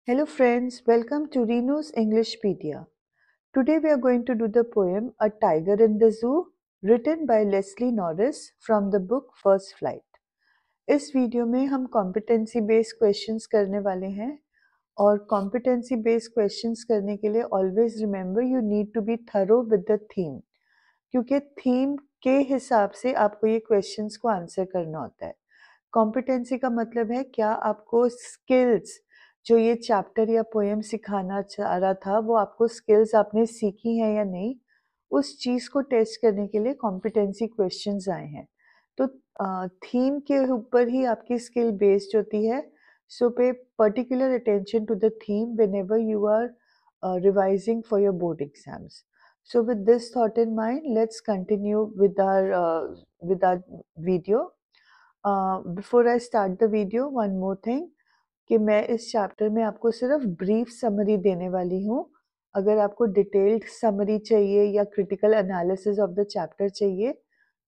Hello friends, welcome to Reno's Englishpedia. Today we are going to do the poem A Tiger in the Zoo written by Leslie Norris from the book First Flight. इस video में हम competency based questions करने वाले हैं और competency based questions करने के लिए always remember you need to be thorough with the theme, क्योंकि थीम के हिसाब से आपको ये क्वेश्चंस को आंसर करना होता है। कॉम्पिटेंसी का मतलब है क्या आपको स्किल्स जो ये चैप्टर या पोएम सिखाना चाह रहा था वो आपको स्किल्स आपने सीखी हैं या नहीं, उस चीज़ को टेस्ट करने के लिए कॉम्पिटेंसी क्वेश्चंस आए हैं। तो थीम के ऊपर ही आपकी स्किल बेस्ड होती है, so pay particular attention to the theme whenever you are revising for your board exams. So with this thought in mind, let's continue with our video. Before I start the video, one more thing कि मैं इस chapter में आपको सिर्फ brief summary देने वाली हूँ. अगर आपको डिटेल्ड समरी चाहिए या critical analysis of the chapter चाहिए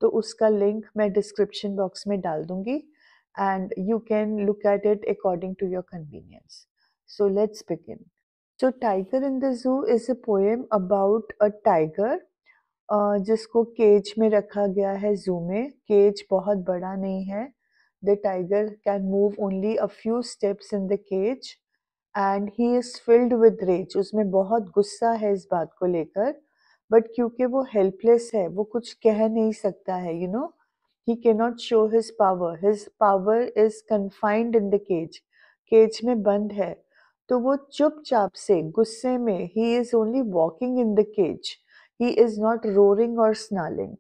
तो उसका लिंक मैं डिस्क्रिप्शन बॉक्स में डाल दूंगी and you can look at it according to your convenience. So let's begin. So Tiger in the Zoo is a poem about a tiger जिसको cage में रखा गया है जू में. केज बहुत बड़ा नहीं है. The tiger can move only a few steps in the cage and he is filled with rage. उसमें बहुत गुस्सा है इस बात को लेकर, बट क्योंकि वो हेल्पलेस है, वो कुछ कह नहीं सकता है. He can not show his power. His power is confined in the cage. Cage में बंद है, तो वो चुपचाप से गुस्से में he is only walking in the cage. He is not roaring or snarling.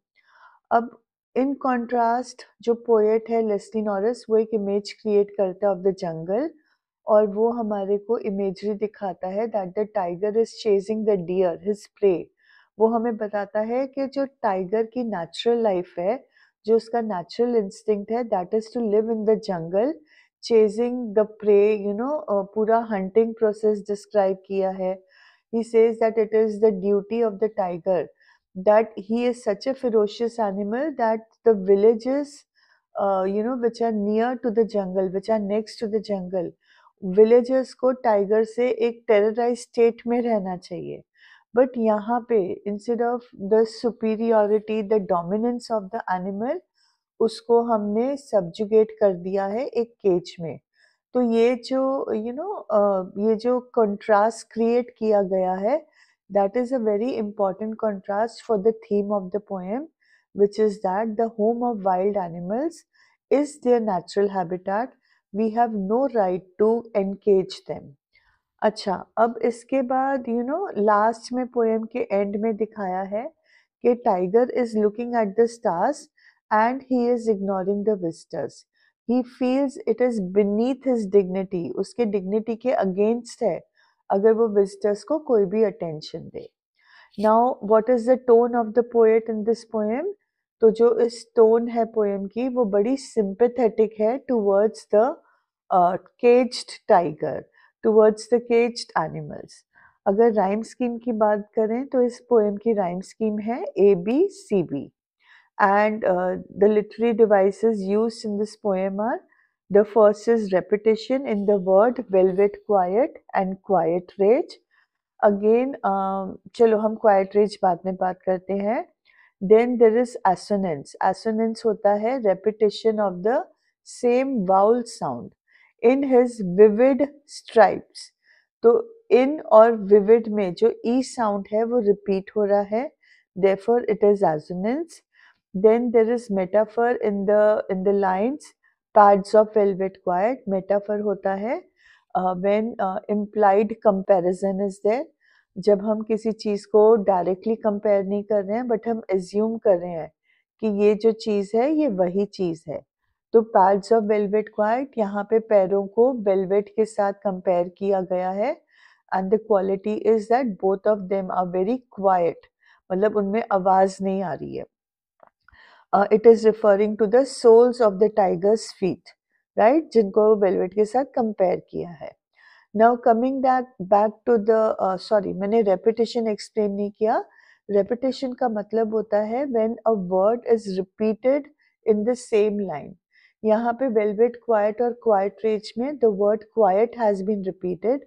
अब इन कॉन्ट्रास्ट जो पोएट है लेस्ली नॉरिस, वो एक इमेज क्रिएट करता है ऑफ द जंगल और वो हमारे को इमेजरी दिखाता है that the tiger is chasing the deer, his prey. वो हमें बताता है कि जो टाइगर की नेचुरल लाइफ है, जो उसका नेचुरल इंस्टिंक्ट है, that is to live in the jungle chasing the prey. पूरा हंटिंग प्रोसेस डिस्क्राइब किया है. He says that it is the duty of the tiger, that he is such a ferocious animal that the villages, which are near to the jungle, which are next to the jungle, villagers को tiger से एक terrorized state में रहना चाहिए. But यहाँ पे instead of the superiority, the dominance of the animal, उसको हमने subjugate कर दिया है एक केज में. तो ये जो ये जो कंट्रास्ट क्रिएट किया गया है, that is a very important contrast for the theme of the poem, which is that the home of wild animals is their natural habitat. We have no right to encage them. अच्छा, अब इसके बाद last में poem के and में दिखाया है कि tiger is looking at the stars and he is ignoring the visitors. He feels it is beneath his dignity, उसके dignity के against है अगर वो visitors को कोई भी attention they. Now, what is the tone of the poet in this poem? तो जो इस tone है poem की, वो बड़ी sympathetic है towards the caged tiger, towards the caged animals. अगर rhyme scheme की बात करें तो इस poem की rhyme scheme है ABCB. And the literary devices used in this poem are: the first is repetition in the word velvet quiet and quiet rage. Again, चलो हम quiet rage बाद में बात करते हैं. Then there is assonance. Assonance होता है repetition of the same vowel sound in his vivid stripes. तो in और vivid में जो e sound है वो repeat हो रहा है, therefore it is assonance. Then there is metaphor in the lines pads of velvet quiet. Metaphor होता है when implied comparison is there. जब हम किसी चीज़ को डायरेक्टली कंपेयर नहीं कर रहे हैं बट हम एज्यूम कर रहे हैं कि ये जो चीज़ है ये वही चीज़ है. तो पैड्स ऑफ वेलवेट क्वाइट, यहाँ पे पैरों को वेलवेट के साथ कंपेयर किया गया है and the quality is that both of them are very quiet, मतलब उनमें आवाज़ नहीं आ रही है. It is referring to the soles of the tiger's feet, right? जिनको velvet के साथ compare किया है. Now coming back to the sorry, मैंने repetition explain नहीं किया. Repetition का मतलब होता है when a word is repeated in the same line. यहाँ पे velvet quiet और quiet rage में the word quiet has been repeated.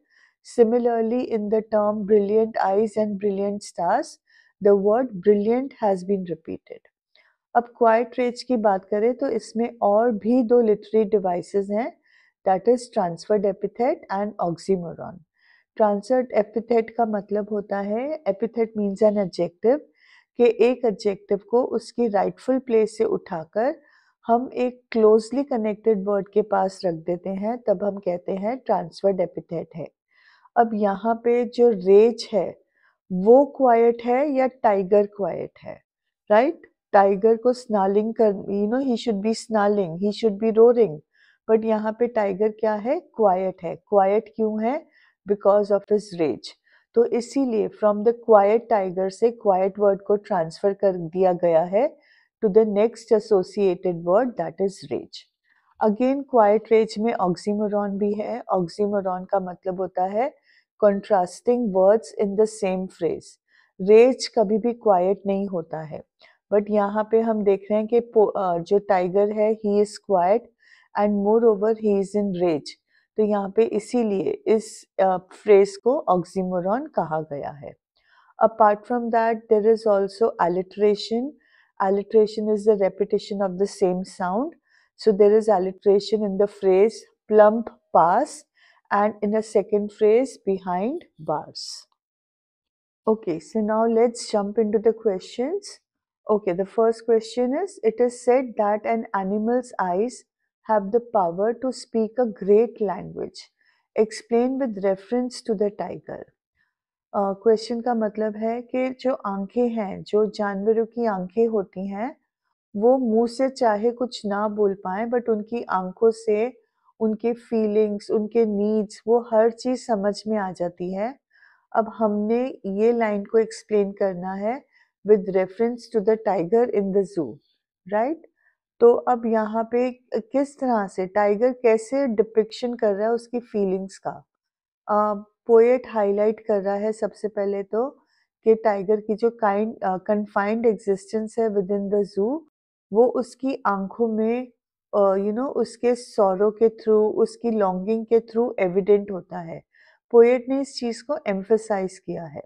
Similarly, in the term brilliant eyes and brilliant stars, the word brilliant has been repeated. अब quite raise की बात करें तो इसमें और भी दो लिटरेरी डिवाइसेस हैं, that is transferred epithet and oxymoron. Transferred epithet का मतलब होता है, एपिथेट मीन्स एन एडजेक्टिव, कि एक एडजेक्टिव को उसकी राइटफुल प्लेस से उठाकर हम एक क्लोजली कनेक्टेड वर्ड के पास रख देते हैं, तब हम कहते हैं ट्रांसफर्ड एपिथेट है. अब यहाँ पे जो रेज है वो क्वाइट है या टाइगर क्वाइट है, राइट? टाइगर को स्नालिंग कर, he should be snarling, he should be roaring, but यहाँ पे टाइगर क्या है? क्वाइट है. क्वाइट क्यों है? Because of his rage. तो इसीलिए फ्रॉम द क्वाइट टाइगर से क्वाइट वर्ड को ट्रांसफर कर दिया गया है to the next associated word, that is rage. Again quiet rage में ऑक्सीमोरॉन भी है. ऑक्सीमोरॉन का मतलब होता है contrasting words in the same phrase. Rage कभी भी क्वाइट नहीं होता है, बट यहाँ पे हम देख रहे हैं कि जो टाइगर है he is quiet and moreover he is in rage. तो यहाँ पे इसीलिए इस फ्रेज को ऑक्सीमोरॉन कहा गया है. Apart from that, there is also alliteration. Alliteration is the repetition of the same sound. So there is alliteration in the phrase plump pass and in a second phrase behind bars. Okay, so now let's jump into the questions. Okay, the first question is, it is said that an animal's eyes have the power to speak a great language. Explain with reference to the tiger. Question का मतलब है कि जो आंखें हैं, जो जानवरों की आंखें होती हैं, वो मुंह से चाहे कुछ ना बोल पाएं, बट उनकी आंखों से उनके फीलिंग्स, उनके नीड्स, वो हर चीज़ समझ में आ जाती है. अब हमने ये लाइन को एक्सप्लेन करना है with reference to the tiger in the zoo, right? तो अब यहाँ पे किस तरह से टाइगर कैसे डिपिक्शन कर रहा है उसकी फीलिंग्स का, पोएट हाईलाइट कर रहा है सबसे पहले तो कि टाइगर की जो कन्फाइंड एग्जिस्टेंस है विद इन द जू, वो उसकी आंखों में उसके सौरों के थ्रू, उसकी लॉन्गिंग के थ्रू एविडेंट होता है. पोएट ने इस चीज़ को एम्फसाइज किया है.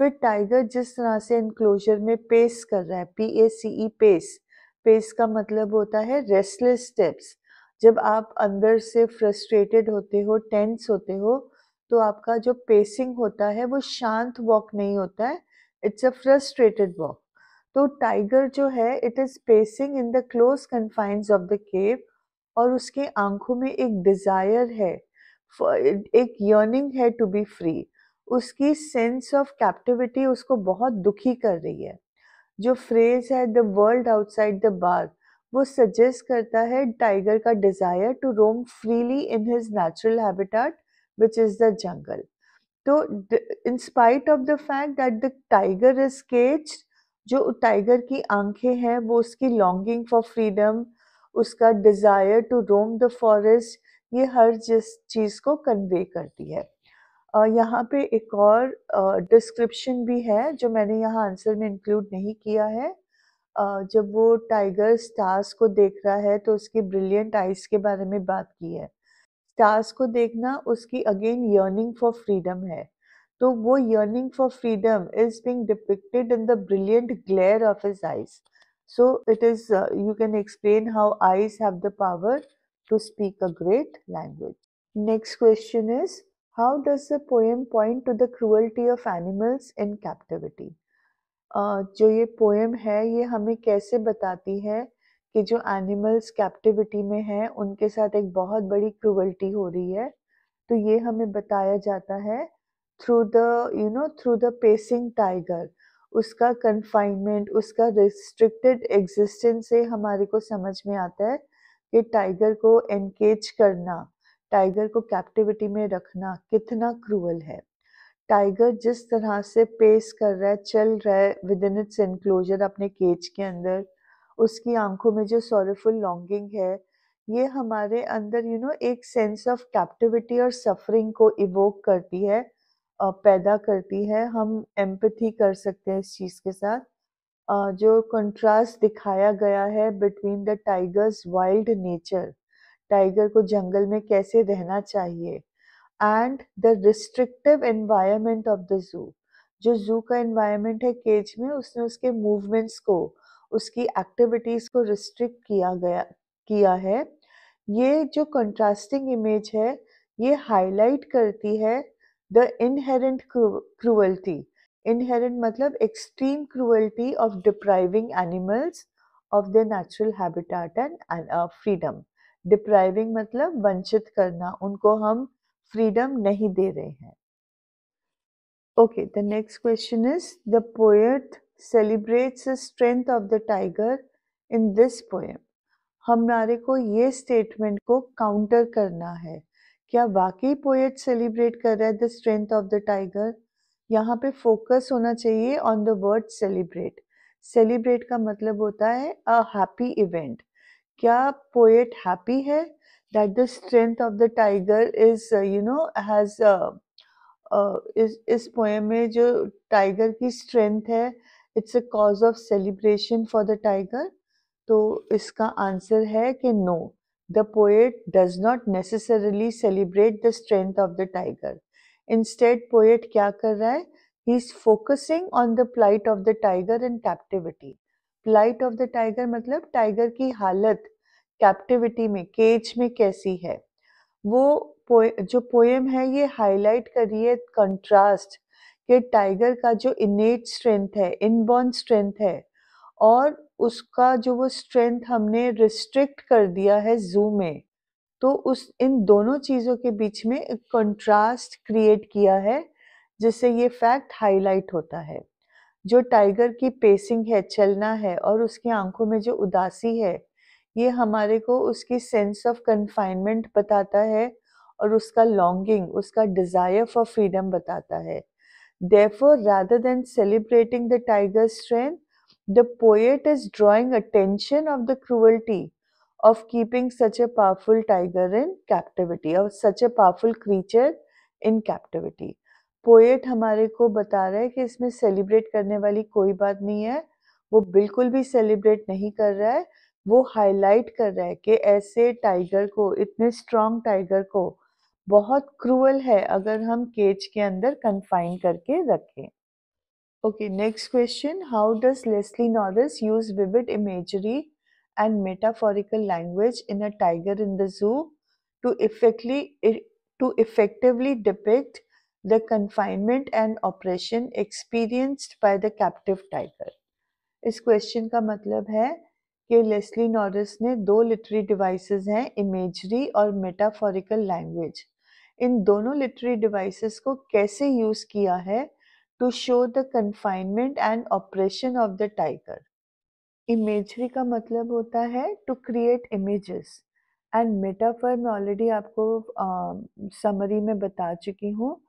फिर टाइगर जिस तरह से एनक्लोजर में पेस कर रहा है, PACE पेस, पेस का मतलब होता है रेस्टलेस स्टेप्स. जब आप अंदर से फ्रस्ट्रेटेड होते हो, टेंस होते हो, तो आपका जो पेसिंग होता है वो शांत वॉक नहीं होता है, इट्स अ फ्रस्ट्रेटेड वॉक. तो टाइगर जो है it is pacing in the close confines of the cave, और उसके आंखों में एक डिजायर है, एक यर्निंग है टू बी फ्री. उसकी सेंस ऑफ कैप्टिविटी उसको बहुत दुखी कर रही है. जो फ्रेज है the world outside the bar, वो सजेस्ट करता है टाइगर का desire to roam freely in his natural habitat which is the jungle. तो in spite of the fact that the tiger is caged, जो टाइगर की आंखें हैं वो उसकी longing for freedom, उसका desire to roam the forest, ये हर चीज़ को कन्वे करती है. यहाँ पे एक और डिस्क्रिप्शन भी है जो मैंने यहाँ आंसर में इंक्लूड नहीं किया है. जब वो टाइगर स्टार्स को देख रहा है तो उसकी ब्रिलियंट आइज के बारे में बात की है. स्टार्स को देखना उसकी अगेन यर्निंग फॉर फ्रीडम है. तो वो yearning for freedom is being depicted in the brilliant glare of his eyes. So it is you can explain how eyes have the power to speak a great language. Next question is, how does the poem point to the cruelty of animals in captivity. जो ये poem है ये हमें कैसे बताती है कि जो एनिमल्स कैप्टिविटी में हैं उनके साथ एक बहुत बड़ी क्रूअल्टी हो रही है. तो ये हमें बताया जाता है थ्रू द पेसिंग टाइगर. उसका कन्फाइनमेंट, उसका रिस्ट्रिक्टेड एग्जिस्टेंस से हमारे को समझ में आता है कि टाइगर को एनकेज करना, टाइगर को कैप्टिविटी में रखना कितना क्रूअल है. टाइगर जिस तरह से पेस कर रहा है, चल रहा है विद इन इट्स एनक्लोजर अपने केज के अंदर, उसकी आंखों में जो सॉरफुल लॉन्गिंग है, ये हमारे अंदर एक सेंस ऑफ कैप्टिविटी और सफरिंग को इवोक करती है, पैदा करती है. हम एम्पैथी कर सकते हैं इस चीज़ के साथ. जो कंट्रास्ट दिखाया गया है between the tigers wild nature, tiger को जंगल में कैसे रहना चाहिए, and the restrictive environment of the zoo. जो zoo का environment है केज में, उसने उसके movements को, उसकी activities को restrict किया है। ये जो contrasting image है, ये highlight करती है the inherent cruelty. Inherent मतलब extreme cruelty of depriving animals of their natural habitat and freedom. Depriving मतलब वंचित करना, उनको हम freedom नहीं दे रहे हैं। Okay, the next question is, the poet celebrates the strength of the tiger in this poem. हमारे को ये स्टेटमेंट को काउंटर करना है। क्या वाकई पोएट सेलिब्रेट कर रहा है the strength of the tiger? यहाँ पे फोकस होना चाहिए on the word celebrate. Celebrate का मतलब होता है अ हैप्पी इवेंट। क्या पोएट हैप्पी है that the strength of the tiger is has इस पोएम में जो टाइगर की स्ट्रेंथ है, it's a cause of celebration for the tiger? तो इसका आंसर है कि no, the poet does not necessarily celebrate the strength of the tiger. Instead poet क्या कर रहा है? He is focusing on the plight of the tiger in captivity. Plight of the tiger मतलब tiger की हालत captivity में, cage में कैसी है। वो जो पोएम है ये हाईलाइट कर रही है कंट्रास्ट कि टाइगर का जो इनेट स्ट्रेंथ है, इनबॉर्न स्ट्रेंथ है, और उसका जो वो स्ट्रेंथ हमने रिस्ट्रिक्ट कर दिया है जू में, तो उस इन दोनों चीज़ों के बीच में एक कंट्रास्ट क्रिएट किया है, जिससे ये फैक्ट हाईलाइट होता है। जो टाइगर की पेसिंग है, चलना है, और उसकी आंखों में जो उदासी है, ये हमारे को उसकी सेंस ऑफ कन्फाइनमेंट बताता है और उसका लॉन्गिंग, उसका डिजायर फॉर फ्रीडम बताता है। Therefore, rather than celebrating the tiger's strength, the poet is drawing attention of the cruelty of keeping such a powerful tiger in captivity, or such a powerful creature in captivity. Poet हमारे को बता रहा है कि इसमें celebrate करने वाली कोई बात नहीं है। वो बिल्कुल भी सेलिब्रेट नहीं कर रहा है, वो हाईलाइट कर रहा है कि ऐसे टाइगर को, इतने स्ट्रॉन्ग टाइगर को बहुत क्रूअल है अगर हम केज के अंदर कन्फाइन करके रखें। Okay, next question. How does Leslie Norris use vivid imagery and metaphorical language in A Tiger in the Zoo to effectively depict the confinement and oppression experienced by the captive tiger? इस question का मतलब है कि Leslie Norris ने दो literary devices हैं, imagery और metaphorical language. इन दोनों लिटरेरी डिवाइसेस को कैसे यूज किया है to show the confinement and oppression of the tiger. Imagery का मतलब होता है to create images, and metaphor मैं ऑलरेडी आपको समरी में बता चुकी हूँ।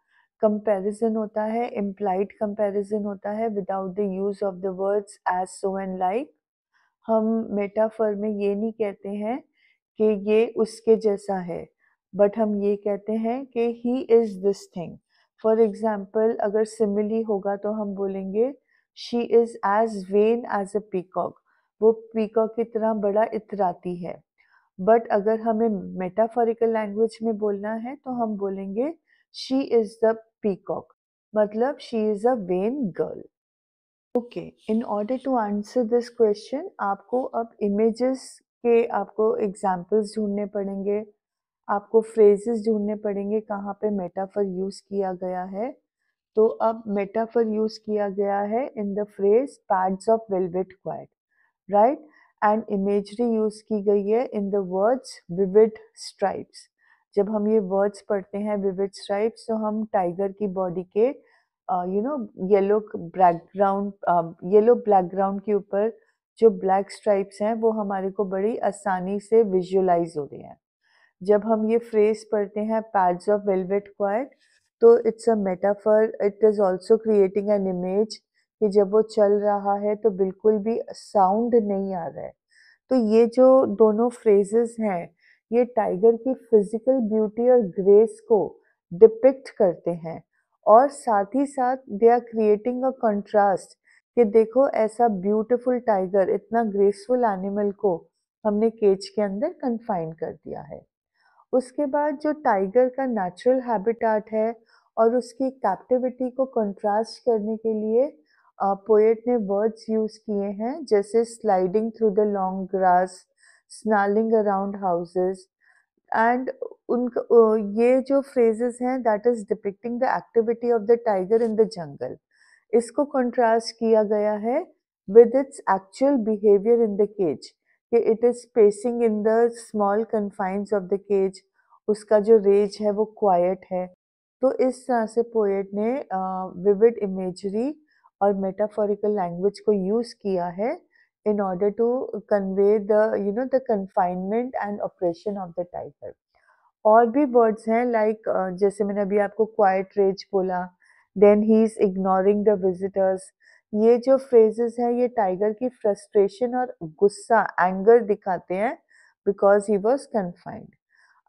कंपैरिजन होता है, इम्प्लाइड कंपैरिजन होता है without the use of the words as so and like. हम मेटाफर में ये नहीं कहते हैं कि ये उसके जैसा है, बट हम ये कहते हैं कि he is this thing. For example, अगर सिमिली होगा तो हम बोलेंगे she is as vain as a peacock. वो पीकॉक की तरह बड़ा इतराती है। बट अगर हमें मेटाफोरिकल लैंग्वेज में बोलना है तो हम बोलेंगे शी इज द पीकॉक, मतलब she is a vain girl. Okay, in order to answer this question आपको अब इमेजेस के आपको एग्जाम्पल्स ढूंढने पड़ेंगे, आपको फ्रेजेस ढूंढने पड़ेंगे कहाँ पे मेटाफर यूज किया गया है। तो अब मेटाफर यूज किया गया है in the phrase pads of velvet quite, right, and imagery use की गई है in the words vivid stripes. जब हम ये वर्ड्स पढ़ते हैं विविड स्ट्राइप्स, तो हम टाइगर की बॉडी के येलो बैकग्राउंड के ऊपर जो ब्लैक स्ट्राइप्स हैं वो हमारे को बड़ी आसानी से विजुअलाइज हो रहे हैं। जब हम ये फ्रेज पढ़ते हैं पैड्स ऑफ वेलवेट क्वाइट, तो it's a metaphor, it is also creating an image कि जब वो चल रहा है तो बिल्कुल भी साउंड नहीं आ रहा है। तो ये जो दोनों फ्रेजेस हैं, ये टाइगर की फिजिकल ब्यूटी और ग्रेस को डिपिक्ट करते हैं, और साथ ही साथ they are creating a contrast कि देखो ऐसा ब्यूटीफुल टाइगर, इतना ग्रेसफुल एनिमल को हमने केज के अंदर कन्फाइन कर दिया है। उसके बाद जो टाइगर का नेचुरल हैबिटाट है और उसकी कैप्टिविटी को कंट्रास्ट करने के लिए पोएट ने वर्ड्स यूज किए हैं, जैसे sliding through the long grass, snarling around houses, and ये जो phrases हैं that is depicting the activity of the tiger in the jungle. इसको contrast किया गया है with its actual behavior in the cage, कि it is pacing in the small confines of the cage, उसका जो rage है वो quiet है। तो इस तरह से पोएट ने vivid imagery और metaphorical language को use किया है in order to convey the confinement and oppression of the tiger. और भी वर्ड्स हैं लाइक जैसे मैंने अभी आपको क्वाइट रेज बोला, then he is ignoring the visitors. ये जो फ्रेजेस हैं ये टाइगर की फ्रस्ट्रेशन और गुस्सा, एंगर दिखाते हैं because he was confined.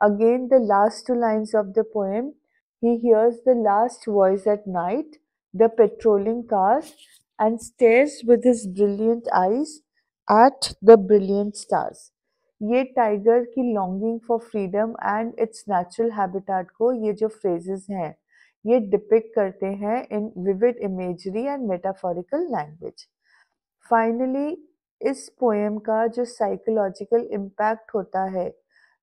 Again the last two lines of the poem, he hears the last voice at night, the patrolling cars, and stares with his brilliant eyes at the brilliant stars. ये tiger की longing for freedom and its natural habitat को ये जो phrases हैं ये depict करते हैं in vivid imagery and metaphorical language. Finally इस पोएम का जो साइकोलॉजिकल इम्पैक्ट होता है,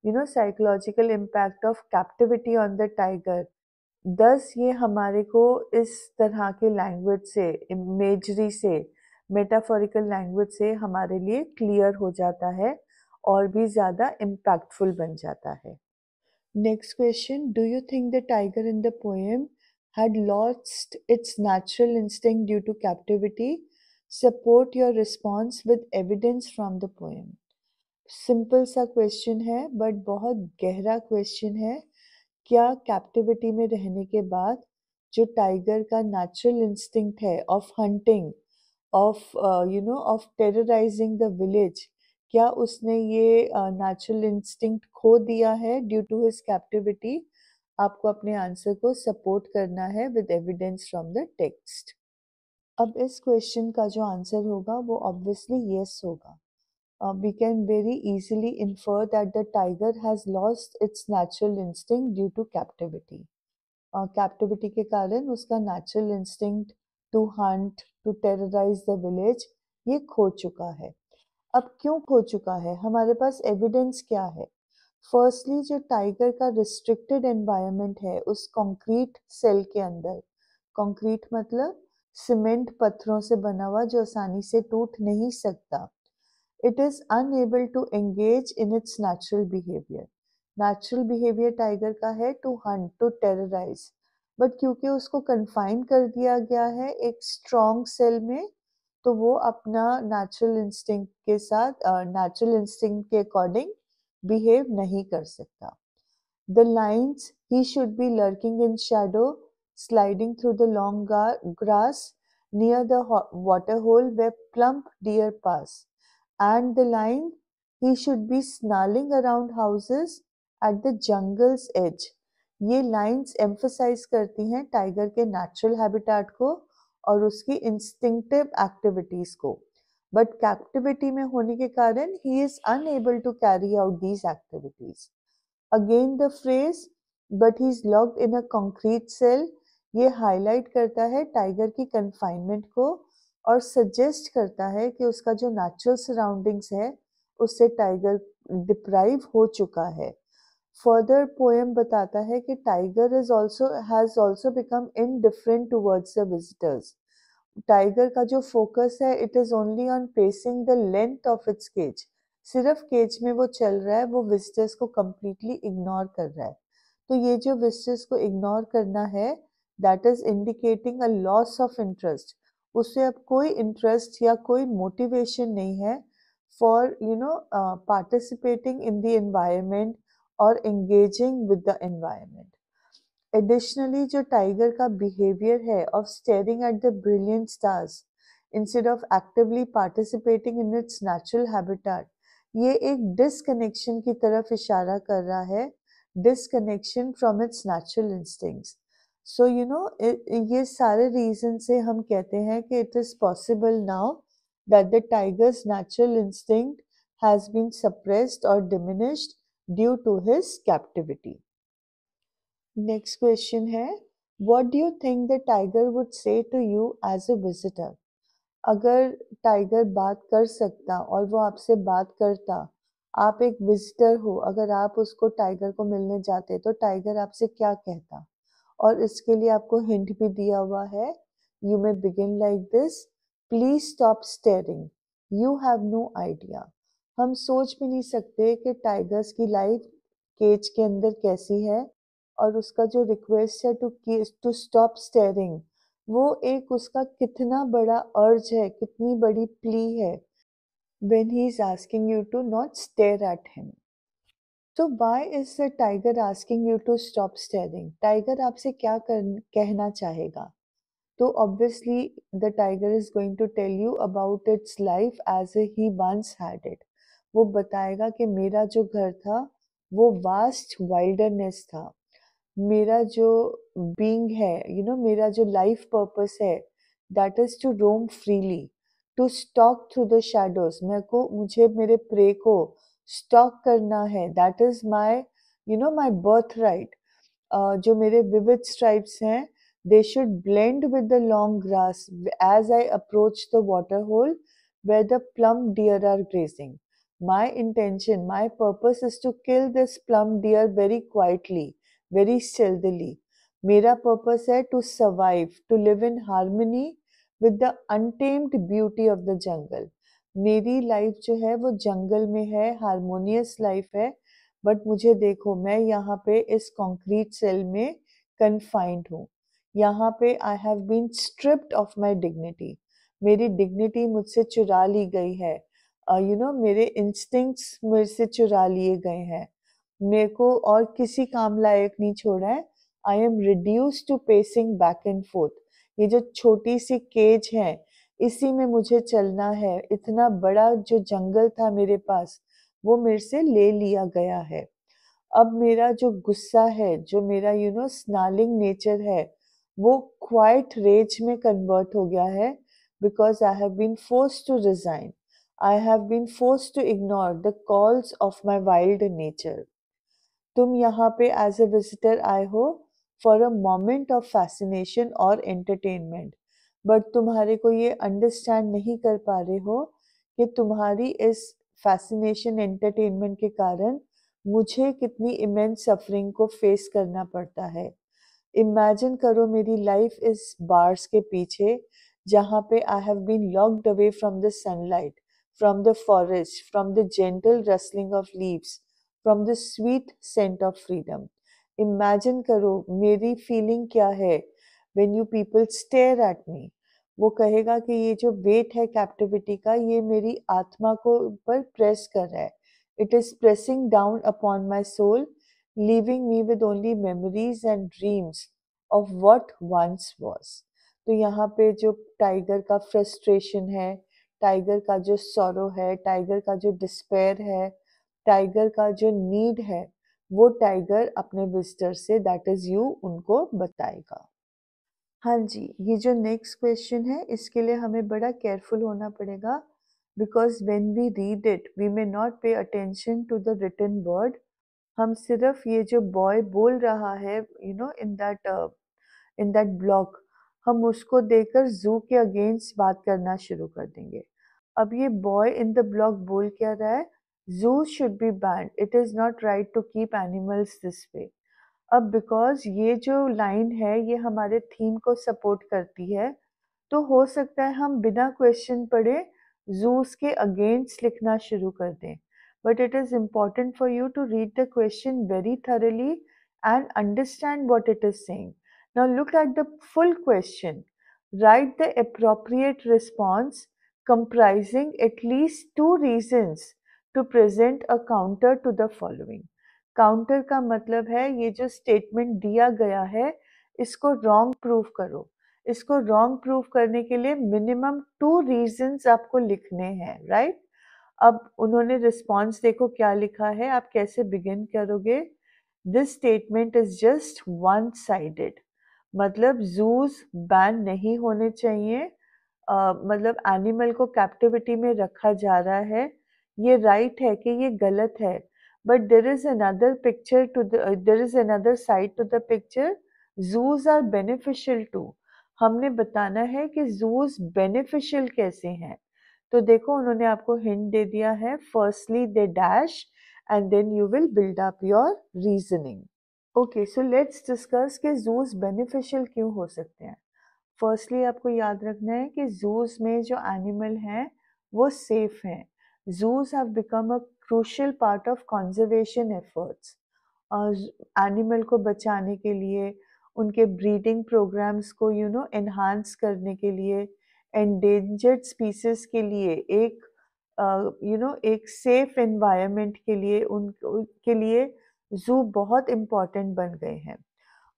psychological impact of captivity on the tiger, दस ये हमारे को इस तरह के लैंग्वेज से, इमेजरी से, मेटाफोरिकल लैंग्वेज से हमारे लिए क्लियर हो जाता है और भी ज़्यादा इम्पैक्टफुल बन जाता है। Next question, do you think the tiger in the poem had lost its natural instinct due to captivity? Support your response with evidence from the poem. Simple सा क्वेश्चन है बट बहुत गहरा क्वेश्चन है। क्या captivity में रहने के बाद जो टाइगर का नेचुरल इंस्टिंक्ट है of hunting, of terrorising the village, क्या उसने ये नेचुरल इंस्टिंक्ट खो दिया है ड्यू टू हिज कैप्टिविटी? आपको अपने आंसर को सपोर्ट करना है with evidence from the text. अब इस क्वेश्चन का जो आंसर होगा वो ऑब्वियसली यस होगा। We can very easily infer that the tiger has lost its natural instinct due to captivity. Captivity के कारण उसका natural instinct to hunt, to terrorize the village ये खो चुका है। अब क्यों खो चुका है? हमारे पास एविडेंस क्या है? फर्स्टली जो टाइगर का रिस्ट्रिक्टेड एनवायरनमेंट है उस कंक्रीट सेल के अंदर, कंक्रीट मतलब सीमेंट पत्थरों से बना हुआ जो आसानी से टूट नहीं सकता, it is unable to engage in its natural behavior. Natural behavior tiger का है to hunt, to terrorize, but क्योंकि उसको confine कर दिया गया है एक strong cell में, तो वो अपना natural instinct के साथ, natural instinct के according behave नहीं कर सकता। The lines, he should be lurking in shadow, sliding through the long grass near the water hole where plump deer pass. And the line, he should be snarling around houses at the jungle's edge. ये lines emphasize करती हैं tiger के natural habitat को और उसकी instinctive activities को, but captivity में होने के कारण he is unable to carry out these activities. Again the phrase but he is locked in a concrete cell, ये हाईलाइट करता है टाइगर की कन्फाइनमेंट को और सजेस्ट करता है कि उसका जो नेचुरल सराउंडिंग्स है उससे टाइगर डिप्राइव हो चुका है। फर्दर पोएम बताता है कि tiger has also become indifferent towards the visitors. Tiger का जो फोकस है it is only on pacing the length of its cage, सिर्फ केज में वो चल रहा है, वो विजिटर्स को कंप्लीटली इग्नोर कर रहा है। तो ये जो विजिटर्स को इग्नोर करना है that is indicating a loss of interest. उससे अब कोई इंटरेस्ट या कोई मोटिवेशन नहीं है for participating in the environment और engaging with the environment. Additionally जो टाइगर का बिहेवियर है of staring at the brilliant stars instead of actively participating in its natural habitat, ये एक डिसकनेक्शन की तरफ इशारा कर रहा है, disconnection from its natural instincts. So ये सारे रीजन से हम कहते हैं कि it is possible now that the tiger's natural instinct has been suppressed और diminished due to his captivity. Next question है, what do you think the tiger would say to you as a visitor? अगर tiger बात कर सकता और वो आपसे बात करता, आप एक विजिटर हो, अगर आप उसको टाइगर को मिलने जाते तो टाइगर आपसे क्या कहता? और इसके लिए आपको हिंट भी दिया हुआ है, you may begin like this, please stop staring, you have no idea. हम सोच भी नहीं सकते कि टाइगर्स की लाइफ केज के अंदर कैसी है, और उसका जो रिक्वेस्ट है टू स्टॉप स्टेयरिंग, वो एक उसका कितना बड़ा अर्ज है, कितनी बड़ी प्ली है, when he is asking you to not stare at him. So why is the tiger asking you to stop staring? Tiger आपसे क्या कहना चाहेगा? तो obviously the tiger is going to tell you about its life as he once had it. वो बताएगा कि मेरा जो घर था वो vast wilderness था, मेरा जो बीइंग है, मेरा जो लाइफ पर्पस है, that is to roam freely, to stalk through the shadows, मुझे मेरे प्रे को स्टॉक करना है, that is my my birthright. जो मेरे विविड स्ट्राइप्स हैं, they should blend with the long grass as I approach the water hole where the plum deer are grazing. My intention, my purpose is to kill this plum deer very quietly, very stealthily. मेरा purpose है to survive, to live in harmony with the untamed beauty of the jungle. मेरी life जो है वो जंगल में है, harmonious life है, but मुझे देखो, मैं यहाँ पे इस कंक्रीट सेल में कन्फाइंड हूँ। यहाँ पे I have been stripped of my dignity, मेरी डिग्निटी मुझसे चुरा ली गई है, मेरे इंस्टिंक्ट्स मेरे से चुरा लिए गए हैं, मेरे को और किसी काम लायक नहीं छोड़ा है। I am reduce to pacing back and forth, ये जो छोटी सी केज है इसी में मुझे चलना है, इतना बड़ा जो जंगल था मेरे पास वो मेरे से ले लिया गया है। अब मेरा जो गुस्सा है, जो मेरा स्नार्लिंग नेचर है, वो क्वाइट रेज में कन्वर्ट हो गया है, because I have been forced to resign, I have been forced to ignore the calls of my wild nature. तुम यहाँ पे एज ए विजिटर आए हो for a moment of fascination और एंटरटेनमेंट, बट तुम्हारे को ये अंडरस्टैंड नहीं कर पा रहे हो कि तुम्हारी इस फैसिनेशन एंटरटेनमेंट के कारण मुझे कितनी इमेंस सफरिंग को फेस करना पड़ता है। इमेजिन करो मेरी लाइफ इस बार्स के पीछे, जहाँ पे I have been locked away from the sunlight, from the forest, from the gentle rustling of leaves, from the sweet scent of freedom. Imagine करो मेरी फीलिंग क्या है when you people stare at me. वो कहेगा कि ये जो wait है कैप्टिविटी का, ये मेरी आत्मा को ऊपर प्रेस कर रहा है. It is pressing down upon my soul, leaving me with only memories and dreams of what once was. तो यहाँ पे जो टाइगर का फ्रस्ट्रेशन है, टाइगर का जो सॉरो है, टाइगर का जो डिस्पेयर है, टाइगर का जो नीड है, वो टाइगर अपने विजिटर से, दैट इज यू, उनको बताएगा। हाँ जी, ये जो नेक्स्ट क्वेश्चन है इसके लिए हमें बड़ा केयरफुल होना पड़ेगा, because when we read it we may not pay attention to the written word. हम सिर्फ ये जो बॉय बोल रहा है इन दैट ब्लॉक, हम उसको देखकर जू के अगेंस्ट बात करना शुरू कर देंगे। अब ये बॉय इन द ब्लॉक बोल क्या रहा है, zoos should be banned, it is not right to keep animals this way। अब बिकॉज ये जो लाइन है ये हमारे थीम को सपोर्ट करती है, तो हो सकता है हम बिना क्वेश्चन पढ़े जूस के अगेंस्ट लिखना शुरू कर दें, but it is important for you to read the question very thoroughly and understand what it is saying. Now look at the full question. Write the appropriate response comprising at least two reasons to present a counter to the following. Counter का मतलब है ये जो statement दिया गया है इसको wrong proof करो। इसको रॉन्ग प्रूफ करने के लिए मिनिमम 2 रीजंस आपको लिखने हैं, राइट? अब उन्होंने रिस्पॉन्स देखो क्या लिखा है, आप कैसे बिगिन करोगे, this statement is just one sided, मतलब जूस बैन नहीं होने चाहिए, मतलब एनिमल को कैप्टिविटी में रखा जा रहा है, ये राइट है कि ये गलत है, but there is another picture to the there is another side to the picture. Zoos are beneficial too. हमने बताना है कि zoos beneficial कैसे हैं. तो देखो उन्होंने आपको hint दे दिया है. Firstly they dash and then you will build up your reasoning. Okay, so let's discuss कि zoos beneficial क्यों हो सकते हैं. फर्स्टली आपको याद रखना है कि जूस में जो एनिमल हैं वो सेफ हैं. Juice have become a crucial part of conservation efforts. और एनिमल को बचाने के लिए, उनके ब्रीडिंग प्रोग्राम्स को एनहांस करने के लिए, एंडेंजर्ड स्पीसीज के लिए एक एक सेफ एनवायरनमेंट के लिए उनके लिए जू बहुत इम्पॉर्टेंट बन गए हैं.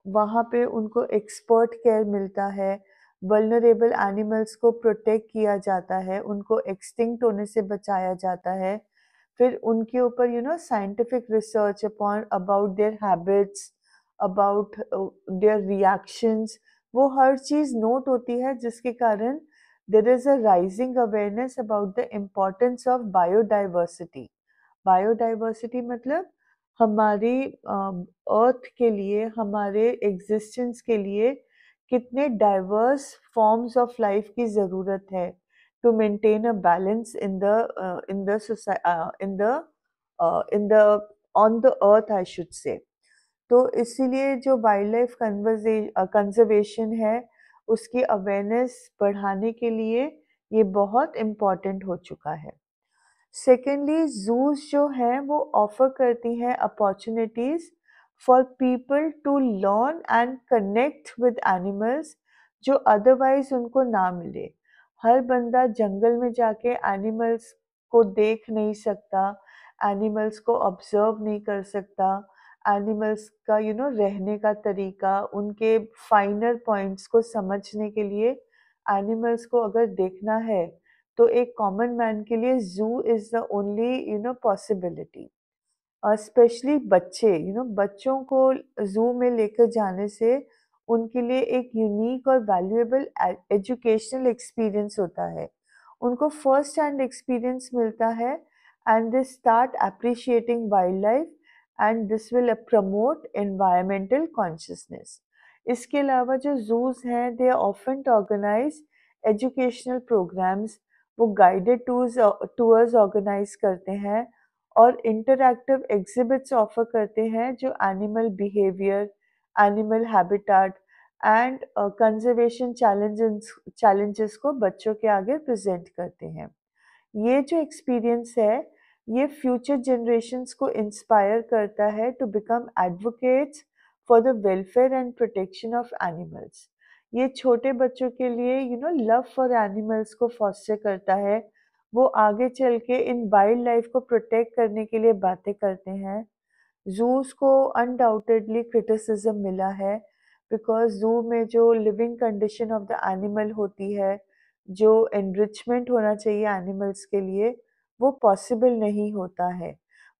वहाँ पे उनको एक्सपर्ट केयर मिलता है, वल्नरेबल एनिमल्स को प्रोटेक्ट किया जाता है, उनको एक्सटिंक्ट होने से बचाया जाता है. फिर उनके ऊपर scientific research upon about their habits, about their reactions, वो हर चीज़ नोट होती है, जिसके कारण there is a rising awareness about the importance of biodiversity. Biodiversity मतलब हमारी अर्थ के लिए, हमारे एग्जिस्टेंस के लिए कितने डाइवर्स फॉर्म्स ऑफ लाइफ की ज़रूरत है to maintain a balance in the in the on the earth, I should say. तो इसीलिए जो वाइल्ड लाइफ कंजर्वेशन है, उसकी अवेयरनेस बढ़ाने के लिए ये बहुत इम्पॉर्टेंट हो चुका है. सेकेंडली, जूस जो हैं वो ऑफर करती हैं opportunities for people to learn and connect with animals जो अदरवाइज उनको ना मिले. हर बंदा जंगल में जाके एनिमल्स को देख नहीं सकता, एनिमल्स को ऑब्जर्व नहीं कर सकता, एनिमल्स का रहने का तरीका, उनके फाइनर पॉइंट्स को समझने के लिए एनिमल्स को अगर देखना है तो एक कॉमन मैन के लिए जू is the only possibility. Specially बच्चे, बच्चों को जू में लेकर जाने से उनके लिए एक यूनिक और वैल्यूएबल एजुकेशनल एक्सपीरियंस होता है. उनको फर्स्ट हैंड एक्सपीरियंस मिलता है and they start appreciating wildlife and this will promote environmental consciousness. इसके अलावा जो जूस हैं they often organise educational programs. वो गाइडेड टूर्स ऑर्गेनाइज करते हैं और इंटरैक्टिव एग्जिबिट्स ऑफर करते हैं जो animal behaviour, animal habitat and conservation challenges को बच्चों के आगे प्रेजेंट करते हैं. ये जो एक्सपीरियंस है ये फ्यूचर जनरेशन्स को इंस्पायर करता है to become advocates for the welfare and protection of animals. ये छोटे बच्चों के लिए लव फॉर एनिमल्स को फॉस्टर करता है. वो आगे चल के इन वाइल्ड लाइफ को प्रोटेक्ट करने के लिए बातें करते हैं. ज़ूस को अनडाउटेडली क्रिटिसिज्म मिला है बिकॉज ज़ू में जो living condition of the animal होती है, जो एनरिचमेंट होना चाहिए एनिमल्स के लिए, वो पॉसिबल नहीं होता है.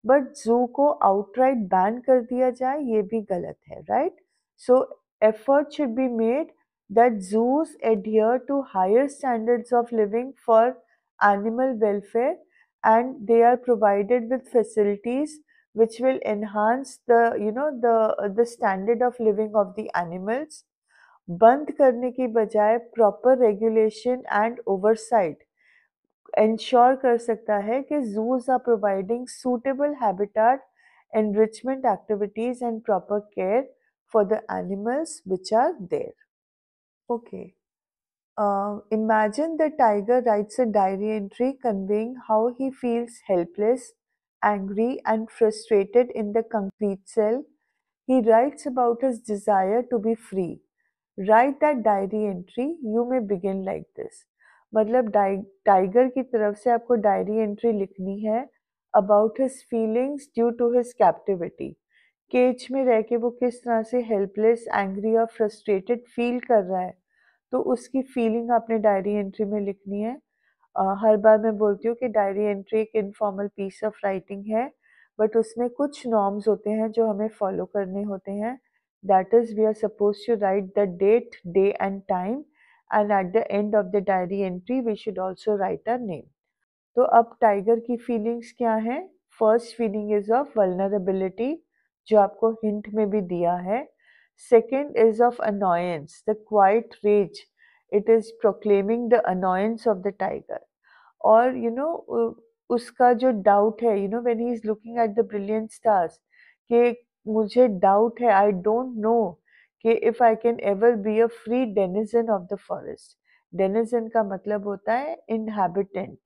बट ज़ू को आउटराइट बैन कर दिया जाए ये भी गलत है, right? So effort should be made that zoos adhere to higher standards of living for animal welfare and they are provided with facilities which will enhance the standard of living of the animals. बंद करने की बजाय proper regulation and oversight ensure कर सकता है कि zoos are providing suitable habitat, enrichment activities and proper care for the animals which are there. Okay. Imagine the tiger writes a diary entry conveying how he feels helpless, angry, and frustrated in the concrete cell. He writes about his desire to be free. Write that diary entry. You may begin like this. मतलब tiger की तरफ से आपको diary entry लिखनी है about his feelings due to his captivity. Cage में रह के वो किस तरह से हेल्पलेस, एंग्री और फ्रस्ट्रेटेड फील कर रहा है, तो उसकी फीलिंग आपने डायरी एंट्री में लिखनी है. हर बार मैं बोलती हूँ कि डायरी एंट्री एक इनफॉर्मल पीस ऑफ राइटिंग है, बट उसमें कुछ नॉर्म्स होते हैं जो हमें फॉलो करने होते हैं. That is we are suppose to write the date, day and time and at the end of the diary entry we should also write our name. तो अब टाइगर की फीलिंग्स क्या हैं? First feeling is of vulnerability, जो आपको hint में भी दिया है. Second is of annoyance, the quiet rage, it is proclaiming the annoyance of the tiger. और उसका जो डाउट है, when he is looking at the brilliant stars, कि मुझे डाउट है, आई डोंट नो कि if I can ever be a free denizen of the forest. Denizen का मतलब होता है इनहैबिटेंट.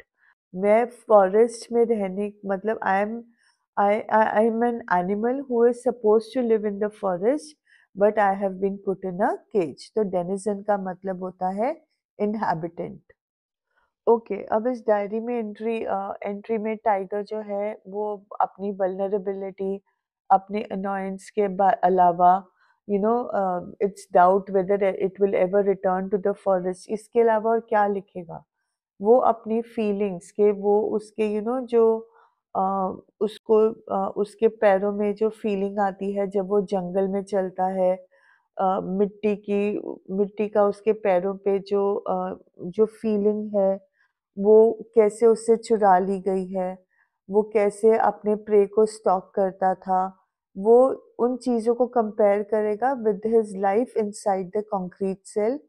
मैं फॉरेस्ट में रहने, मतलब I am an animal who is suppose to live in the forest, but I have been put in a cage. तो denizen का मतलब होता है इनहैबिटेंट. ओके, अब इस डायरी में एंट्री में टाइगर जो है वो अपनी वल्नरेबिलिटी, अपने अनॉयंस के अलावा, its doubt whether it will ever return to the forest, इसके अलावा और क्या लिखेगा. वो अपनी फीलिंग्स के, वो उसके जो उसको उसके पैरों में जो फीलिंग आती है जब वो जंगल में चलता है, मिट्टी का उसके पैरों पे जो फीलिंग है, वो कैसे उससे चुरा ली गई है, वो कैसे अपने प्रे को स्टॉक करता था, वो उन चीज़ों को कंपेयर करेगा with his life inside the concrete cell.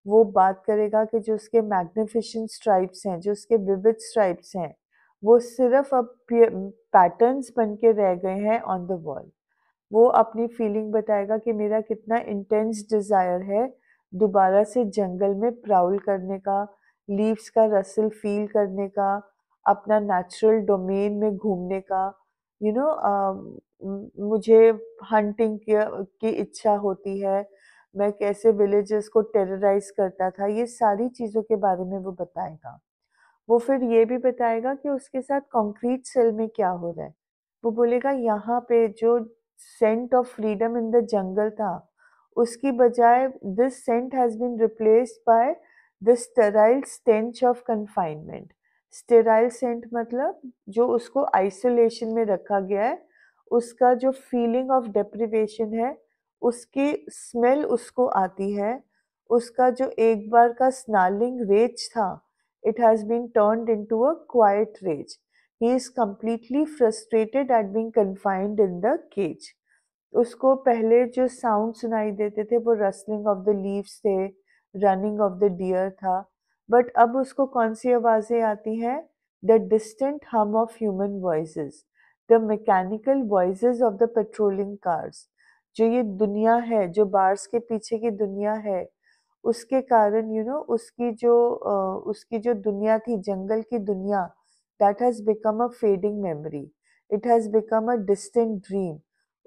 वो बात करेगा कि जो उसके मैग्निफिसेंट स्ट्राइप्स हैं, जो उसके विविड स्ट्राइप्स हैं, वो सिर्फ अब पैटर्न्स बन के रह गए हैं ऑन द वॉल. वो अपनी फीलिंग बताएगा कि मेरा कितना इंटेंस डिज़ायर है दोबारा से जंगल में प्राउल करने का, लीव्स का रसल फील करने का, अपना नेचुरल डोमेन में घूमने का. मुझे हंटिंग की इच्छा होती है, मैं कैसे विलेजेस को टेरराइज करता था, ये सारी चीज़ों के बारे में वो बताएगा. वो फिर ये भी बताएगा कि उसके साथ कंक्रीट सेल में क्या हो रहा है. वो बोलेगा यहाँ पे जो scent of freedom in the jungle था, उसकी बजाय this scent has been replaced by the sterile stench of confinement. Sterile scent मतलब जो उसको आइसोलेशन में रखा गया है, उसका जो फीलिंग ऑफ डेप्रिवेशन है, उसकी स्मेल उसको आती है. उसका जो एक बार का स्नार्लिंग रेज था, it has been turned into a quiet rage. He is completely frustrated at being confined in the cage. उसको पहले जो साउंड सुनाई देते थे वो रसलिंग ऑफ द लीव्स थे, रनिंग ऑफ द डियर था, बट अब उसको कौन सी आवाज़ें आती हैं? द डिस्टेंट हम of human voices, the mechanical voices of the patrolling cars. जो ये दुनिया है, जो बार्स के पीछे की दुनिया है, उसके कारण उसकी जो दुनिया थी, जंगल की दुनिया, that has become a fading memory, it has become a distant dream.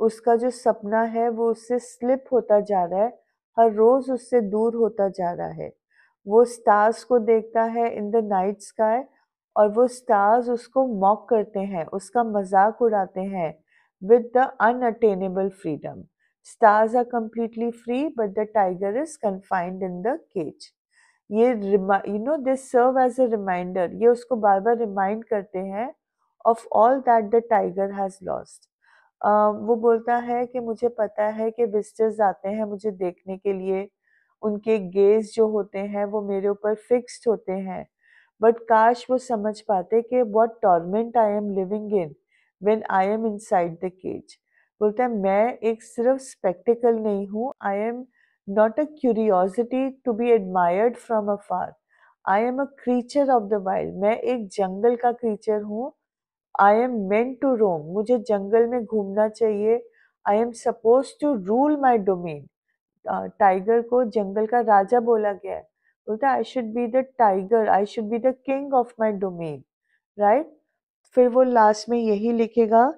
उसका जो सपना है वो उससे स्लिप होता जा रहा है, हर रोज उससे दूर होता जा रहा है. वो स्टार्स को देखता है इन द नाइट स्काई, और वो स्टार्स उसको मॉक करते हैं, उसका मजाक उड़ाते हैं with the unattainable freedom. Stars are completely free, but the tiger is confined in the cage. ये they serve as a reminder. ये उसको बार बार रिमाइंड करते हैं of all that the tiger has lost. वो बोलता है कि मुझे पता है कि विजिटर्स आते हैं मुझे देखने के लिए, उनके गेज जो होते हैं वो मेरे ऊपर फिक्स्ड होते हैं, बट काश वो समझ पाते कि what torment I am living in when I am inside the cage. बोलता है मैं एक सिर्फ स्पेक्टिकल नहीं हूँ, I am not a curiosity to be admired from afar, I am a creature of the wild. मैं एक जंगल का क्रीचर हूँ. आई एम मेंट टू रोम, मुझे जंगल में घूमना चाहिए. I am suppose to rule my domain. Tiger को जंगल का राजा बोला गया है. बोलता है I should be the tiger, I should be the king of my domain, right. फिर वो लास्ट में यही लिखेगा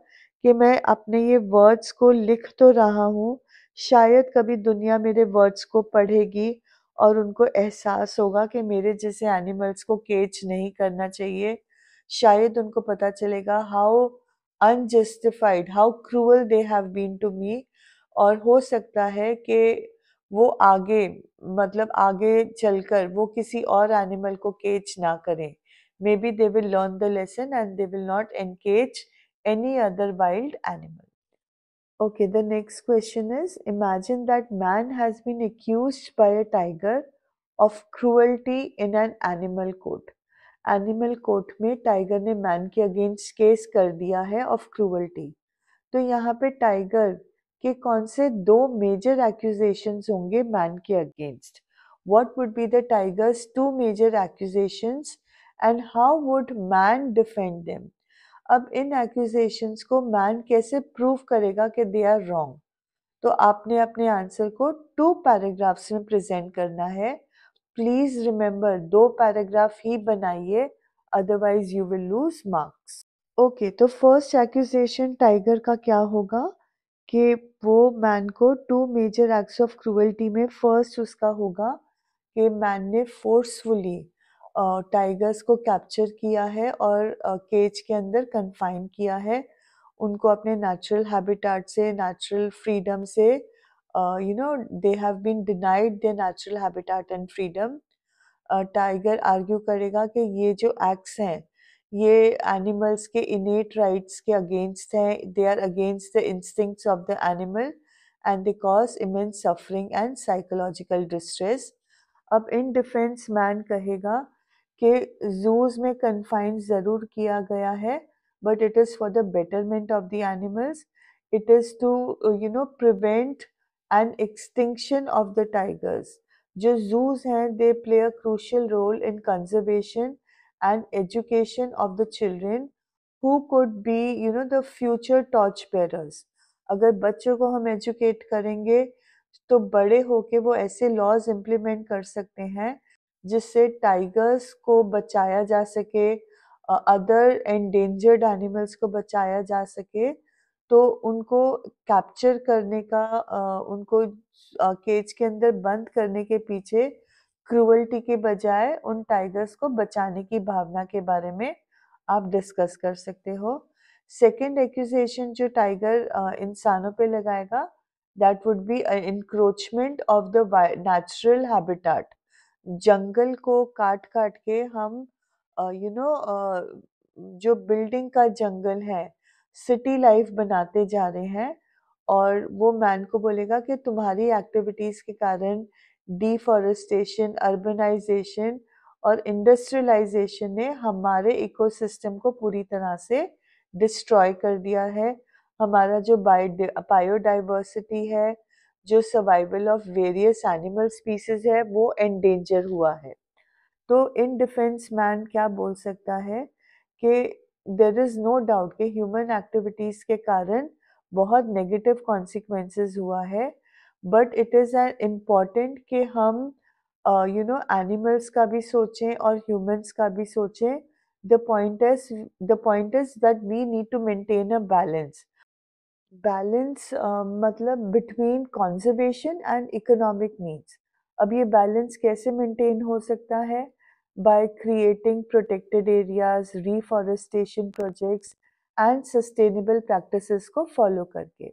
कि मैं अपने ये वर्ड्स को लिख तो रहा हूँ, शायद कभी दुनिया मेरे वर्ड्स को पढ़ेगी और उनको एहसास होगा कि मेरे जैसे एनिमल्स को केज नहीं करना चाहिए. शायद उनको पता चलेगा how unjustified, how cruel they have been to me. और हो सकता है कि वो आगे, मतलब आगे चलकर वो किसी और एनिमल को केज ना करें. Maybe they will learn the lesson and they will not engage any other wild animal. Okay, the next question is, imagine that man has been accused by a tiger of cruelty in an animal court. Animal court में tiger ने man के against case कर दिया है of cruelty. तो यहाँ पे tiger के कौन से दो मेजर एक्यूजेशंस होंगे मैन के against? What would be the tiger's two major accusations and how would man defend them? अब इन एक्यूजेशंस को मैन कैसे प्रूव करेगा कि दे आर रॉन्ग? तो आपने अपने आंसर को 2 पैराग्राफ्स में प्रेजेंट करना है। प्लीज रिमेंबर 2 पैराग्राफ ही बनाइए, otherwise you will lose marks. Okay, तो फर्स्ट एक्यूजेशन टाइगर का क्या होगा कि वो मैन को 2 मेजर एक्ट्स ऑफ क्रूअल्टी में फर्स्ट उसका होगा कि मैन ने फोर्सफुली टाइगर्स को कैप्चर किया है और केज के अंदर कन्फाइन किया है, उनको अपने नेचुरल हैबिटेट से, नेचुरल फ्रीडम से, they have been denied their natural habitat and freedom. Tiger argue करेगा कि ये जो एक्ट्स हैं ये एनिमल्स के इनेट राइट्स के अगेंस्ट हैं, they are against the instincts of the animal and they cause immense suffering and psychological distress. अब इन डिफेंस मैन कहेगा कि जूज में कन्फाइन ज़रूर किया गया है but it is for the betterment of the animals, it is to prevent an extinction of the tigers. जो zoos हैं they play a crucial role in conservation and education of the children who could be the future torch bearers. अगर बच्चों को हम educate करेंगे तो बड़े होके वो ऐसे लॉज इम्प्लीमेंट कर सकते हैं जिससे टाइगर्स को बचाया जा सके, अदर एंडेंजर्ड एनिमल्स को बचाया जा सके। तो उनको कैप्चर करने का, उनको केज के अंदर बंद करने के पीछे क्रूअल्टी के बजाय उन टाइगर्स को बचाने की भावना के बारे में आप डिस्कस कर सकते हो। सेकेंड एक्यूजेशन जो टाइगर इंसानों पे लगाएगा, that would be an encroachment of the natural habitat। जंगल को काट काट के हम जो बिल्डिंग का जंगल है सिटी लाइफ बनाते जा रहे हैं, और वो मैन को बोलेगा कि तुम्हारी एक्टिविटीज के कारण डिफॉरेस्टेशन, अर्बनाइजेशन और इंडस्ट्रियलाइजेशन ने हमारे इकोसिस्टम को पूरी तरह से डिस्ट्रॉय कर दिया है। हमारा जो बायोडाइवर्सिटी है, जो survival of various animal species है, वो एंडेंजर हुआ है। तो इन डिफेंस मैन क्या बोल सकता है कि देयर इज नो डाउट कि ह्यूमन एक्टिविटीज के कारण बहुत नेगेटिव कॉन्सिक्वेंसेस हुआ है, बट इट इज़ इम्पॉर्टेंट कि हम एनिमल्स का भी सोचें और ह्यूमंस का भी सोचें। The point is that we need to maintain a balance. Balance मतलब between conservation and economic needs. अब ये बैलेंस कैसे मेंटेन हो सकता है? By creating protected areas, reforestation projects and sustainable practices को फॉलो करके।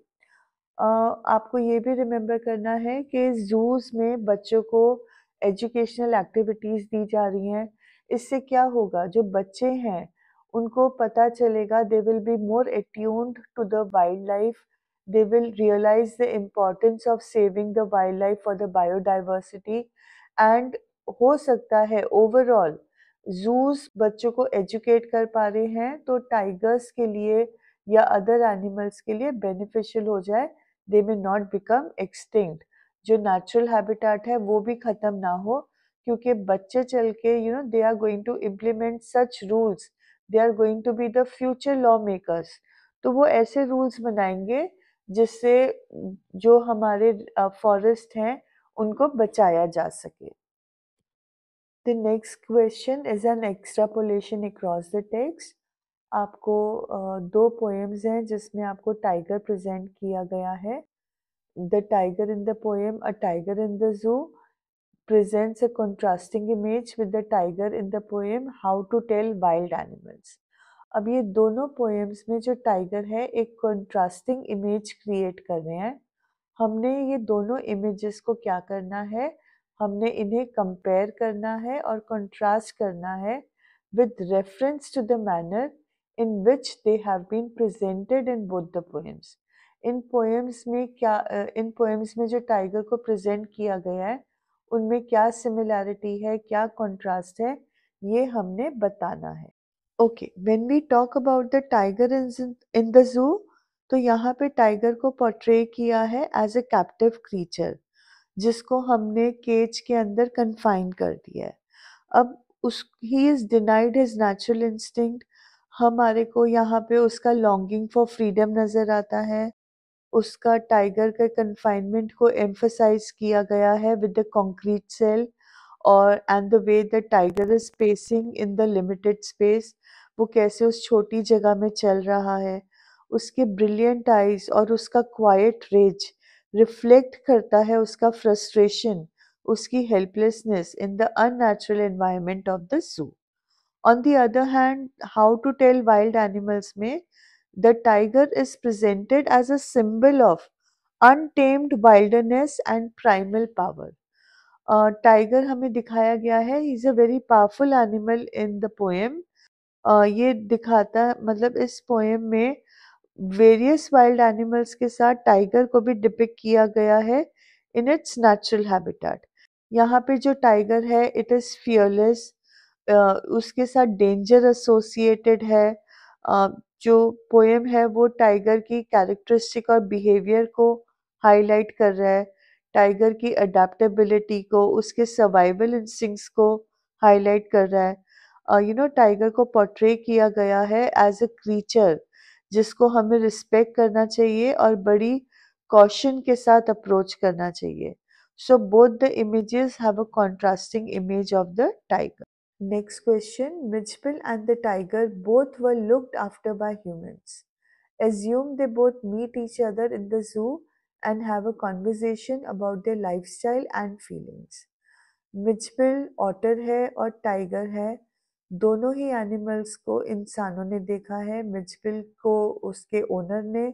आपको ये भी रिमेम्बर करना है कि जूस में बच्चों को एजुकेशनल एक्टिविटीज़ दी जा रही हैं। इससे क्या होगा, जो बच्चे हैं उनको पता चलेगा, they will be more attuned to the wildlife, they will realise the importance of saving the wildlife for the biodiversity. And हो सकता है ओवरऑल जूस बच्चों को एजुकेट कर पा रहे हैं तो टाइगर्स के लिए या अदर एनिमल्स के लिए बेनिफिशियल हो जाए, दे मे नॉट बिकम एक्सटिंक्ट। जो नेचुरल हैबिटेट है वो भी खत्म ना हो, क्योंकि बच्चे चल के they are going to implement such rules, they are going to be the future lawmakers. तो वो ऐसे रूल्स बनाएंगे जिससे जो हमारे फॉरेस्ट हैं उनको बचाया जा सके। The next question is an extrapolation across the text। आपको दो पोएम्स हैं जिसमें आपको टाइगर प्रेजेंट किया गया है। The tiger in the poem a tiger in the जू presents a contrasting image with the tiger in the poem How to Tell Wild Animals। अब ये दोनों पोएम्स में जो टाइगर है एक कंट्रास्टिंग इमेज क्रिएट कर रहे हैं। हमने ये दोनों इमेजेस को क्या करना है, हमने इन्हें कंपेयर करना है और कंट्रास्ट करना है with reference to the manner in which they have been presented in both the poems। In poems में जो टाइगर को प्रेजेंट किया गया है उनमें क्या सिमिलैरिटी है, क्या कंट्रास्ट है, ये हमने बताना है। Okay, when we talk about the tiger in the zoo, तो यहाँ पे टाइगर को पोर्ट्रे किया है एज अ कैप्टिव क्रीचर, जिसको हमने केज के अंदर कन्फाइन कर दिया है। अब उस he is denied his natural instinct. हमारे को यहाँ पे उसका लॉन्गिंग फॉर फ्रीडम नजर आता है। उसका टाइगर के कन्फाइनमेंट को एम्फसाइज किया गया है विद द कंक्रीट सेल और and the way the tiger is spacing in the limited space. वो कैसे उस छोटी जगह में चल रहा है। उसके ब्रिलियंट आइज और उसका क्वाइट रेज रिफ्लेक्ट करता है उसका फ्रस्ट्रेशन, उसकी helplessness in the unnatural environment of the zoo. On the other hand, how to tell wild animals में the tiger is presented as a symbol of untamed wilderness and primal power. Tiger हमें दिखाया गया है, he is a very powerful animal in the poem. ये दिखाता मतलब इस poem में वेरियस वाइल्ड एनिमल्स के साथ टाइगर को भी डिपिक्ट किया गया है इन इट्स नेचुरल हैबिटेट। यहाँ पे जो टाइगर है इट इज़ फियरलेस, उसके साथ डेंजर एसोसिएटेड है। जो पोएम है वो टाइगर की कैरेक्टरिस्टिक और बिहेवियर को हाईलाइट कर रहा है, टाइगर की अडेप्टेबिलिटी को, उसके सर्वाइवल इंस्टिंक्ट्स को हाईलाइट कर रहा है। टाइगर को पोर्ट्रे किया गया है एज अ क्रीचर जिसको हमें रिस्पेक्ट करना चाहिए और बड़ी कॉशन के साथ अप्रोच करना चाहिए। So both the images have a contrasting image of the tiger. Next question, Mitchell and the tiger both were looked after by humans. Assume they both meet each other in the zoo and have a conversation about their lifestyle and feelings. मिचपिल otter है और tiger है, दोनों ही animals को इंसानों ने देखा है, मिचपिल को उसके ओनर ने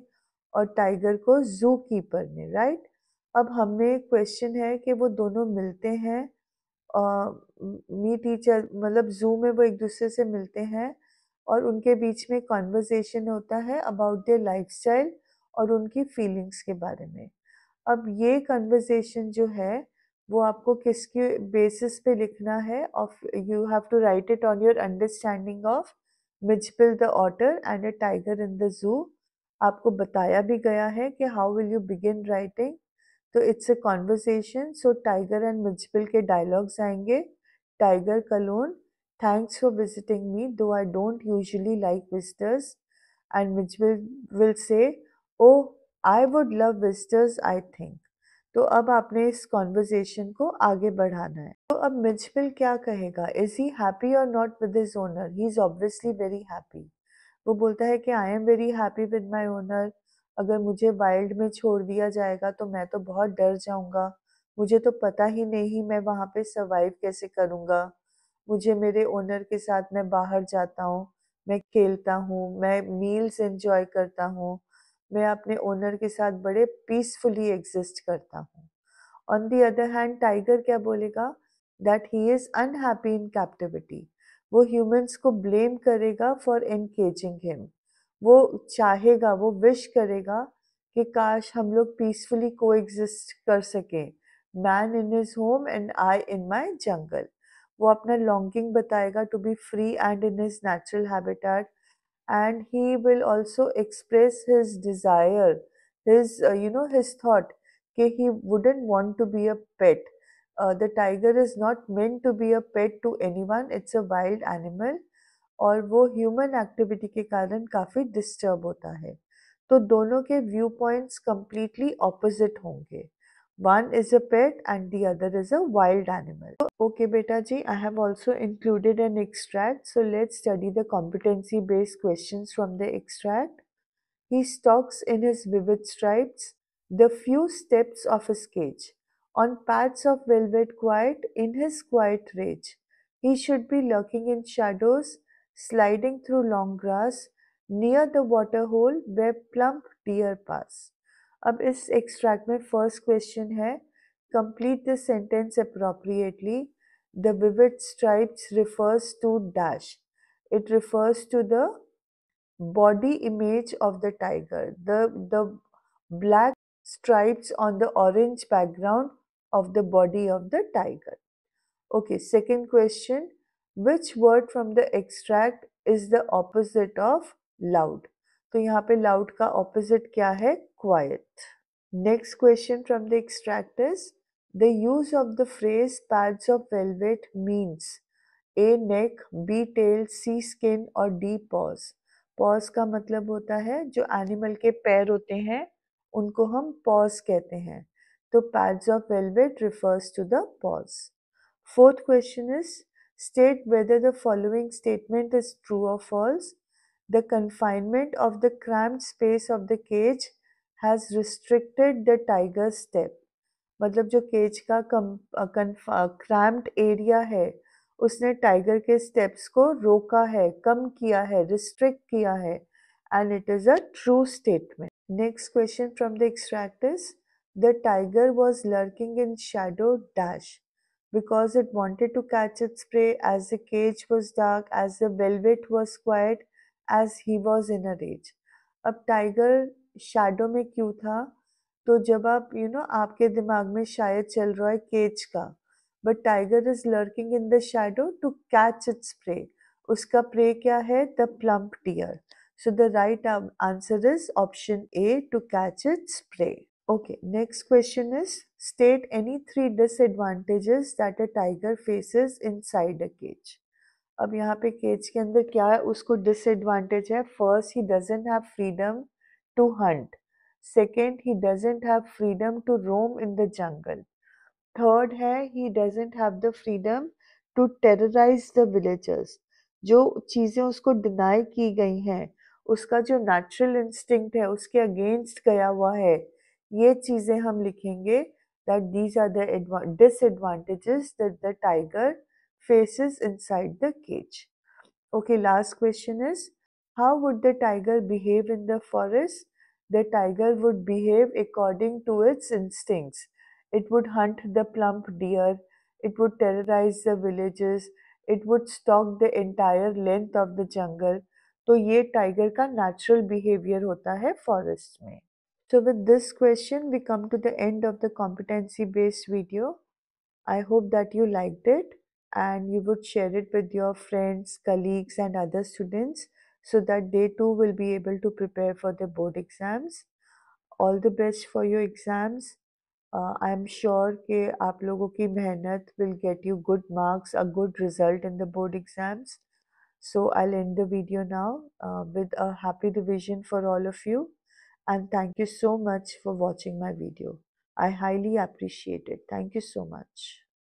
और टाइगर को जू कीपर ने, राइट। अब हमें क्वेश्चन है कि वो दोनों मिलते हैं, मीट ईच मतलब जू में वो एक दूसरे से मिलते हैं और उनके बीच में कॉन्वर्सेशन होता है अबाउट देयर लाइफस्टाइल और उनकी फीलिंग्स के बारे में। अब ये कन्वर्सेशन जो है वो आपको किसके बेसिस पे लिखना है, of you have to write it on your understanding of मिचपिल the otter and a tiger in the zoo. आपको बताया भी गया है कि how will you begin writing. तो it's a conversation, so tiger and मिचपिल के डायलॉग्स आएंगे। टाइगर कलोन, thanks for visiting me though I don't usually like visitors, and मिचपिल will say oh I would love visitors I think. तो अब आपने इस कॉन्वर्सेशन को आगे बढ़ाना है। तो अब मिचपिल क्या कहेगा, इज ही हैप्पी और not with his owner? He is obviously very happy. वो बोलता है कि I am very happy with my owner. अगर मुझे वाइल्ड में छोड़ दिया जाएगा तो मैं तो बहुत डर जाऊंगा, मुझे तो पता ही नहीं मैं वहाँ पे सर्वाइव कैसे करूँगा। मुझे मेरे ओनर के साथ मैं बाहर जाता हूँ, मैं खेलता हूँ, मैं मील्स एंजॉय करता हूँ, मैं अपने ओनर के साथ बड़े पीसफुली एग्जिस्ट करता हूँ। On the other hand tiger क्या बोलेगा, that he is unhappy in captivity. वो ह्यूमंस को ब्लेम करेगा फॉर एनकेजिंग हिम। वो चाहेगा, वो विश करेगा कि काश हम लोग पीसफुली को एग्जिस्ट कर सकें, man in his home and I in my jungle. वो अपना लॉन्गिंग बताएगा to be free and in his natural habitat, and he will also express his desire, his his thought that he wouldn't want to be a pet. The tiger is not meant to be a pet to anyone, it's a wild animal और वो human activity के कारण काफ़ी disturb होता है। तो दोनों के व्यू पॉइंट्स कंप्लीटली ऑपोजिट होंगे। One is a pet and the other is a wild animal. Okay, beta ji, I have also included an extract. So let's study the competency based questions from the extract. He stalks in his vivid stripes the few steps of his cage, on paths of velvet quiet in his quiet rage. He should be lurking in shadows, sliding through long grass, near the water hole where plump deer pass. अब इस extract में first question है, complete the sentence appropriately. The vivid stripes refers to dash. It refers to the body image of the tiger, the black stripes on the orange background of the body of the tiger. Okay, second question, Which word from the extract is the opposite of loud? तो यहाँ पे loud का opposite क्या है? Quiet. Next question from the extract is, the use of the phrase pads of velvet means A neck, B tail, C skin और D paws. Paws का मतलब होता है जो एनिमल के पैर होते हैं उनको हम paws कहते हैं. तो pads of velvet refers to the paws. Fourth question is, state whether the following statement is true or false. The confinement of the cramped space of the cage has restricted the tiger's step. मतलब जो cage का cramped area है उसने tiger के steps को रोका है, कम किया है, रिस्ट्रिक्ट किया है, and it is a true statement. Next question from the extract is, the tiger was lurking in Shadow dash because it wanted to catch its prey, as the cage was dark, as the velvet was quiet, as he was in a rage. अब tiger shadow में क्यों था? तो जब आप आपके दिमाग में शायद चल रहा है केज का, but tiger is lurking in the shadow to catch its prey. उसका प्रे क्या है? The plump deer. So the right answer is option A, to catch its prey. Okay, next question is, state any three disadvantages that a tiger faces inside a cage. अब यहाँ पे cage के अंदर क्या है? उसको डिसएडवांटेज है. First, he doesn't have freedom to hunt. Second, he doesn't have freedom to roam in the jungle. Third है, he doesn't have the freedom to terrorize the villagers. जो चीज़ें उसको डिनाई की गई हैं, उसका जो नेचुरल इंस्टिंक्ट है उसके अगेंस्ट गया हुआ है, ये चीज़ें हम लिखेंगे that these are the disadvantages that the tiger faces inside the cage. Okay, last question is, how would the tiger behave in the forest? The tiger would behave according to its instincts. It would hunt the plump deer, it would terrorize the villages, it would stalk the entire length of the jungle. तो ये tiger का natural behavior होता है forest में. So with this question, we come to the end of the competency-based video. I hope that you liked it and you would share it with your friends, colleagues and other students so that they too will be able to prepare for the board exams. All the best for your exams. I am sure कि आप लोगों की मेहनत will get you good marks, a good result in the board exams. So I'll end the video now with a happy revision for all of you. And thank you so much for watching my video. I highly appreciate it. Thank you so much.